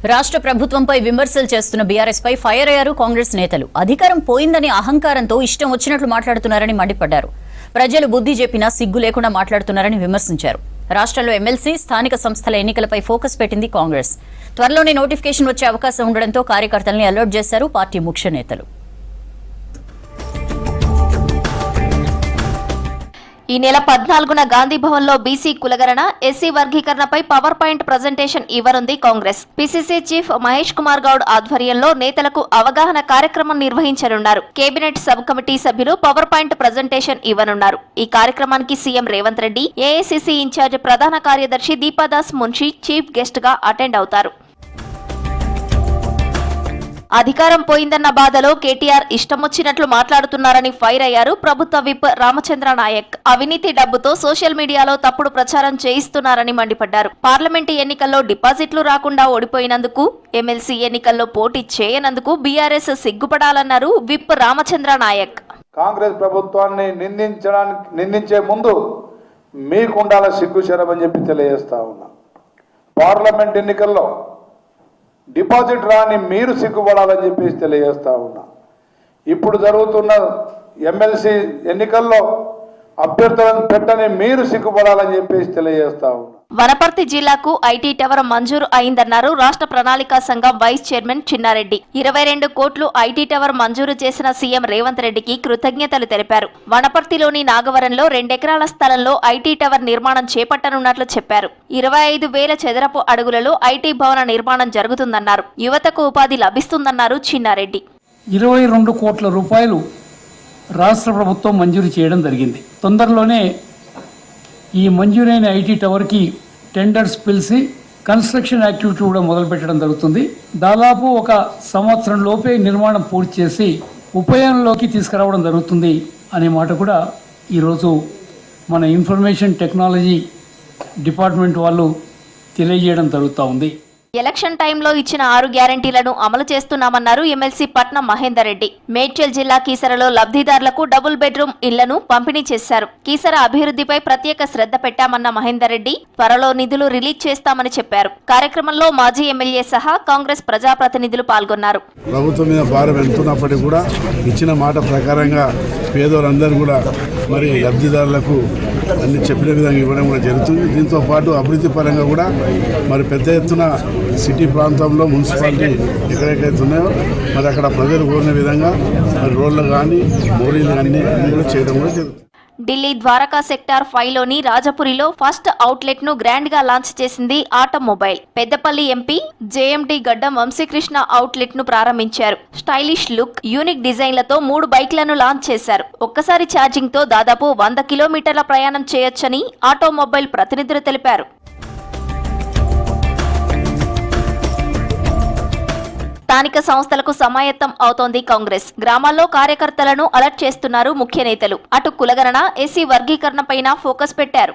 రాష్ట్ర ప్రభుత్వంపై విమర్శలు చేస్తున్న బీఆర్ఎస్ పై ఫైర్ అయ్యారు కాంగ్రెస్ నేతలు. అధికారం పోయిందని అహంకారంతో ఇష్టం వచ్చినట్లు మాట్లాడుతున్నారని మండిపడ్డారు. ప్రజలు బుద్ధి చెప్పినా సిగ్గు లేకుండా మాట్లాడుతున్నారని విమర్శించారు. రాష్ట్రంలో ఎమ్మెల్సీ, స్థానిక సంస్థల ఎన్నికలపై ఫోకస్ పెట్టింది కాంగ్రెస్. త్వరలోనే నోటిఫికేషన్ వచ్చే అవకాశం ఉండడంతో కార్యకర్తల్ని అలర్ట్ చేశారు పార్టీ ముఖ్య నేతలు. ఈ నెల 14న గాంధీ భవన్ లో బీసీ కులగణన, ఎస్సీ వర్గీకరణపై పవర్ పాయింట్ ప్రజెంటేషన్ ఇవ్వనుంది కాంగ్రెస్. పీసీసీ చీఫ్ మహేష్ కుమార్ గౌడ్ ఆధ్వర్యంలో నేతలకు అవగాహన కార్యక్రమం నిర్వహించనున్నారు. కేబినెట్ సబ్ కమిటీ సభ్యులు పవర్ పాయింట్ ప్రజెంటేషన్ ఇవ్వనున్నారు. ఈ కార్యక్రమానికి CM Revanth Reddy, AICC in charge ప్రధాన కార్యదర్శి దీపాదాస్ మున్షి చీఫ్ గెస్ట్ గా అటెండ్ అవుతారు. అధికారం పోయిందన్న బాధలో కేటీఆర్ ఇష్టమొచ్చినట్లు మాట్లాడుతున్నారని ఫైర్ అయ్యారు ప్రభుత్వ విప్ రామచంద్ర నాయక్. అవినీతి డబ్బుతో సోషల్ మీడియాలో తప్పుడు ప్రచారం చేయిస్తున్నారని మండిపడ్డారు. పార్లమెంటు ఎన్నికల్లో డిపాజిట్లు రాకుండా ఓడిపోయినందుకు, ఎమ్మెల్సీ ఎన్నికల్లో పోటీ చేయనందుకు బీఆర్ఎస్ సిగ్గుపడాలన్నారు విప్ రామచంద్ర నాయక్. కాంగ్రెస్ ప్రభుత్వాన్ని నిందించే ముందు మీకుండాల సిగ్గుశరమని చెప్పి తెలియజేస్తా ఉన్నా. పార్లమెంట్ ఎన్నికల్లో డిపాజిట్ రాని మీరు సిగ్గుపడాలని చెప్పేసి తెలియజేస్తా ఉన్నా. ఇప్పుడు జరుగుతున్న ఎమ్మెల్సీ ఎన్నికల్లో అభ్యర్థులను పెట్టని మీరు సిగ్గుపడాలని చెప్పేసి తెలియజేస్తా ఉన్నా. వనపర్తి జిల్లాకు ఐటీ టవర్ మంజూరు అయిందన్నారు రాష్ట్ర ప్రణాళికా సంఘం వైస్ చైర్మన్ చిన్నారెడ్డి. 22 కోట్లు ఐటీ టవర్ మంజూరు చేసిన సీఎం రేవంత్ రెడ్డికి కృతజ్ఞతలు తెలిపారు. వనపర్తిలోని నాగవరంలో 2 ఎకరాల స్థలంలో ఐటీ టవర్ నిర్మాణం చేపట్టనున్నట్లు చెప్పారు. 25,000 చదరపు అడుగులలో ఐటీ భవన నిర్మాణం జరుగుతుందన్నారు. యువతకు ఉపాధి లభిస్తుందన్నారు చిన్నారెడ్డి. 22 కోట్ల రూపాయలు రాష్ట్ర ప్రభుత్వం మంజూరు చేయడం జరిగింది. తొందరలోనే ఈ మంజూరైన ఐటీ టవర్కి టెండర్స్ పిలిచి కన్స్ట్రక్షన్ యాక్టివిటీ కూడా మొదలుపెట్టడం జరుగుతుంది. దాదాపు 1 సంవత్సరం లోపే నిర్మాణం పూర్తి చేసి ఉపయోగంలోకి తీసుకురావడం జరుగుతుంది అనే మాట కూడా ఈరోజు మన ఇన్ఫర్మేషన్ టెక్నాలజీ డిపార్ట్మెంట్ వాళ్ళు తెలియజేయడం జరుగుతూ ఉంది. ఎలక్షన్ టైంలో ఇచ్చిన 6 గ్యారంటీలను అమలు చేస్తున్నామన్నారు ఎమ్మెల్సీ పట్నం మహేందర్ రెడ్డి. మేడ్చల్ జిల్లా కీసరలో లబ్ధిదారులకు డబుల్ బెడ్రూమ్ ఇళ్లను పంపిణీ చేశారు. కీసర అభివృద్ధిపై ప్రత్యేక శ్రద్ధ పెట్టామన్న మహేందర్ రెడ్డి త్వరలో నిధులు రిలీజ్ చేస్తామని చెప్పారు. కార్యక్రమంలో మాజీ ఎమ్మెల్యే సహా కాంగ్రెస్ ప్రజాప్రతినిధులు పాల్గొన్నారు. ప్రభుత్వం మీద భారం ఎంతున్నప్పటికీ కూడా ఇచ్చిన మాట ప్రకారంగా పేదోళ్ళందరూ కూడా మరి లబ్ధిదారులకు అన్ని చెప్పిన విధంగా ఇవ్వడం కూడా జరుగుతుంది. దీంతో పాటు అభివృద్ధి పరంగా కూడా మరి పెద్ద ఎత్తున సిటీ ప్రాంతంలో మున్సిపాలిటీ ఎక్కడెక్కడైతే ఉన్నాయో మరి అక్కడ ప్రజలు కోరిన విధంగా మరి రోడ్లు కానీ మోరీలు కానీ కూడా చేయడం కూడా జరుగుతుంది. ఢిల్లీ ద్వారకా సెక్టార్ 5లోని రాజపురిలో ఫస్ట్ అవుట్లెట్ ను గ్రాండ్ గా లాంచ్ చేసింది automobile. Peddapalli MP JMT Gaddam Vamsikrishna outlet ను ప్రారంభించారు. స్టైలిష్ లుక్, యూనిక్ డిజైన్లతో 3 బైక్లను లాంచ్ చేశారు. ఒక్కసారి ఛార్జింగ్ తో దాదాపు 100 కిలోమీటర్ల ప్రయాణం చేయొచ్చని ఆటోమొబైల్ ప్రతినిధులు తెలిపారు. స్థానిక సంస్థలకు సమాయత్తం అవుతోంది కాంగ్రెస్. గ్రామాల్లో కార్యకర్తలను అలర్ట్ చేస్తున్నారు ముఖ్య నేతలు. అటు కులగణన, ఎస్సీ వర్గీకరణపైన ఫోకస్ పెట్టారు.